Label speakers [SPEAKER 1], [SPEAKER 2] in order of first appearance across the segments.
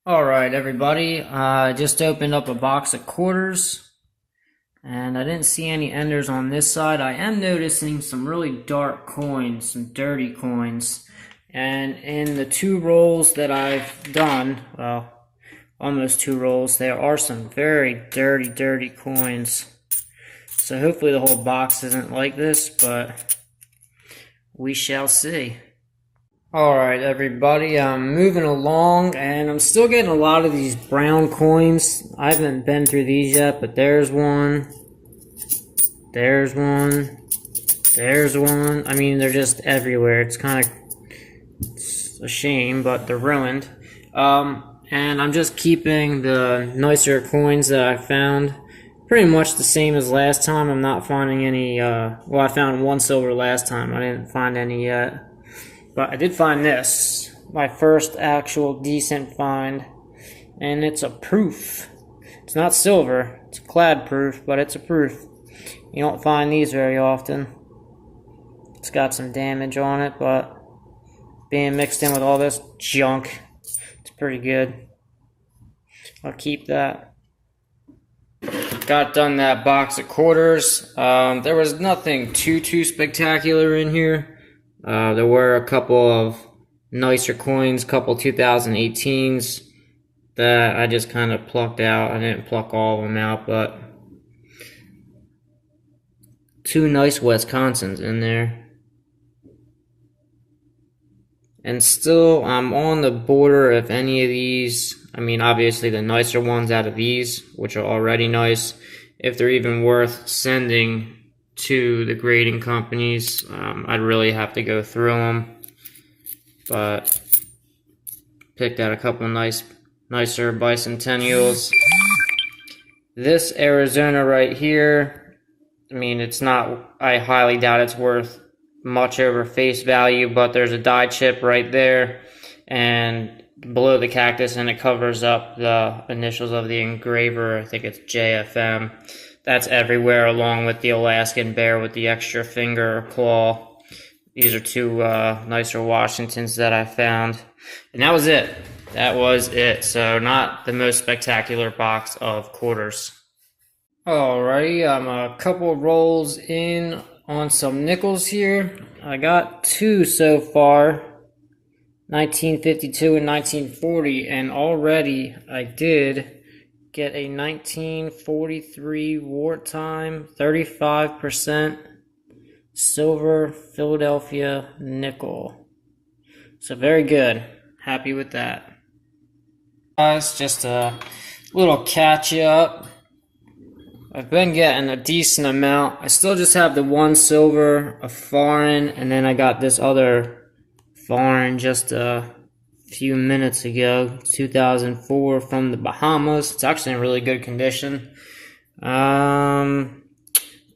[SPEAKER 1] Alright, everybody, I just opened up a box of quarters, and I didn't see any enders on this side. I am noticing some really dark coins, some dirty coins, and in the two rolls that I've done, well, almost two rolls, there are some very dirty coins. So hopefully the whole box isn't like this, but we shall see. Alright, everybody, I'm moving along, and I'm still getting a lot of these brown coins. I haven't been through these yet, but there's one. There's one. There's one. I mean, they're just everywhere. It's kind of a shame, but they're ruined. And I'm just keeping the nicer coins that I found. Pretty much the same as last time. I'm not finding any, well, I found one silver last time. I didn't find any yet. But I did find this, my first actual decent find, and it's a proof. It's not silver, it's a clad proof, but it's a proof. You don't find these very often. It's got some damage on it, but being mixed in with all this junk, it's pretty good. I'll keep that. Got done that box of quarters. There was nothing too spectacular in here. There were a couple of nicer coins, couple 2018s that I just kind of plucked out. I didn't pluck all of them out, but two nice Wisconsins in there. And still, I'm on the border if any of these, I mean, obviously the nicer ones out of these, which are already nice, if they're even worth sending to the grading companies. I'd really have to go through them, but picked out a couple nicer bicentennials. This Arizona right here, I mean, it's not, I highly doubt it's worth much over face value, but there's a die chip right there and below the cactus, and it covers up the initials of the engraver. I think it's JFM. That's everywhere, along with the Alaskan bear with the extra finger or claw. These are two nicer Washingtons that I found. And that was it. That was it. So not the most spectacular box of quarters. Alrighty, I'm a couple rolls in on some nickels here. I got two so far, 1952 and 1940, and already I did get a 1943 wartime 35% silver Philadelphia nickel. So very good. Happy with that. Guys, just a little catch up. I've been getting a decent amount. I still just have the one silver, a foreign, and then I got this other foreign just a few minutes ago, 2004 from the Bahamas. It's actually in really good condition.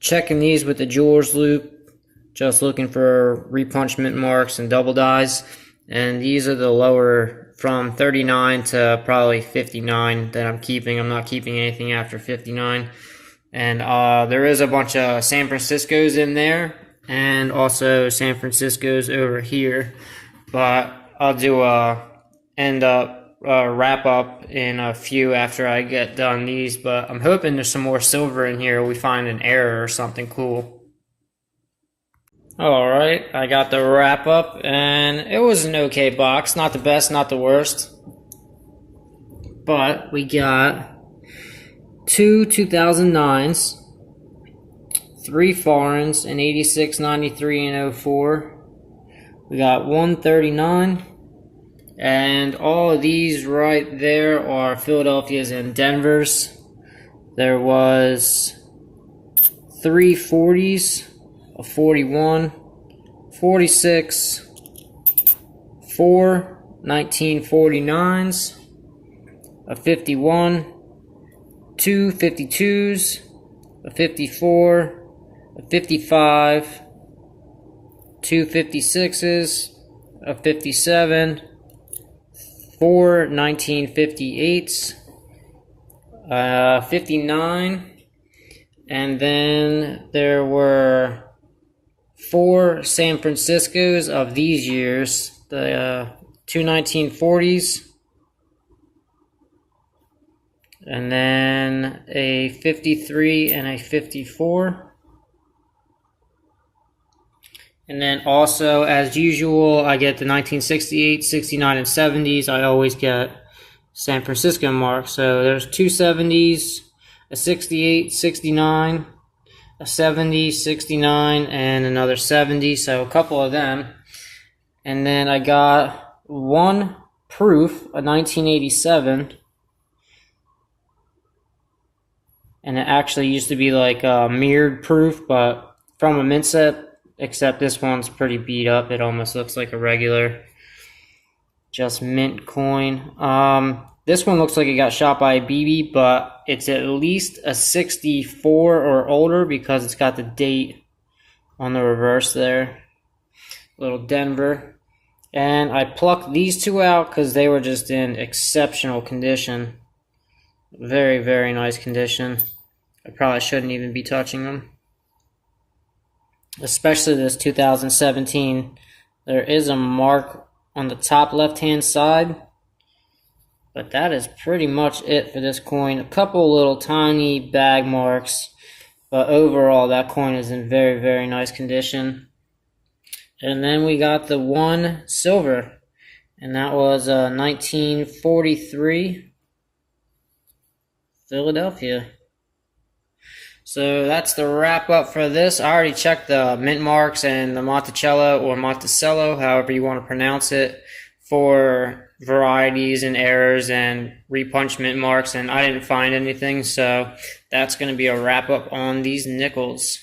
[SPEAKER 1] Checking these with the jeweler's loop, just looking for repunchment marks and double dies, and these are the lower from 39 to probably 59 that I'm keeping. I'm not keeping anything after 59. And there is a bunch of San Franciscos in there, and also San Franciscos over here, but I'll do a wrap up in a few after I get done these, but I'm hoping there's some more silver in here. We find an error or something cool. Alright, I got the wrap up, and it was an okay box. Not the best, not the worst. But we got two 2009s, three foreigns, an 86, 93, and 04. We got 139. And all of these right there are Philadelphia's and Denver's. There was 3 40s, a 41, 46, 4 1949s, a 51, 2 52s, a 54, a 55, 2 56s, a 57, 4 1958s, 59, and then there were 4 San Franciscos of these years, the two 1940s, And then a 53 and a 54. And then also, as usual, I get the 1968, 69, and 70s. I always get San Francisco marks. So there's two 70s, a 68, 69, a 70, 69, and another 70. So a couple of them. And then I got one proof, a 1987. And it actually used to be like a mirrored proof, but from a mint set. Except this one's pretty beat up. It almost looks like a regular just mint coin. This one looks like it got shot by a BB, but it's at least a 64 or older because it's got the date on the reverse there. Little Denver. And I plucked these two out because they were just in exceptional condition. Very, very nice condition. I probably shouldn't even be touching them. Especially this 2017. There is a mark on the top left-hand side. But that is pretty much it for this coin. A couple little tiny bag marks. But overall, that coin is in very, very nice condition. And then we got the one silver. And that was 1943 Philadelphia. So that's the wrap up for this. I already checked the mint marks and the Monticello or Monticello, however you want to pronounce it, for varieties and errors and repunch mint marks, and I didn't find anything. So that's going to be a wrap up on these nickels.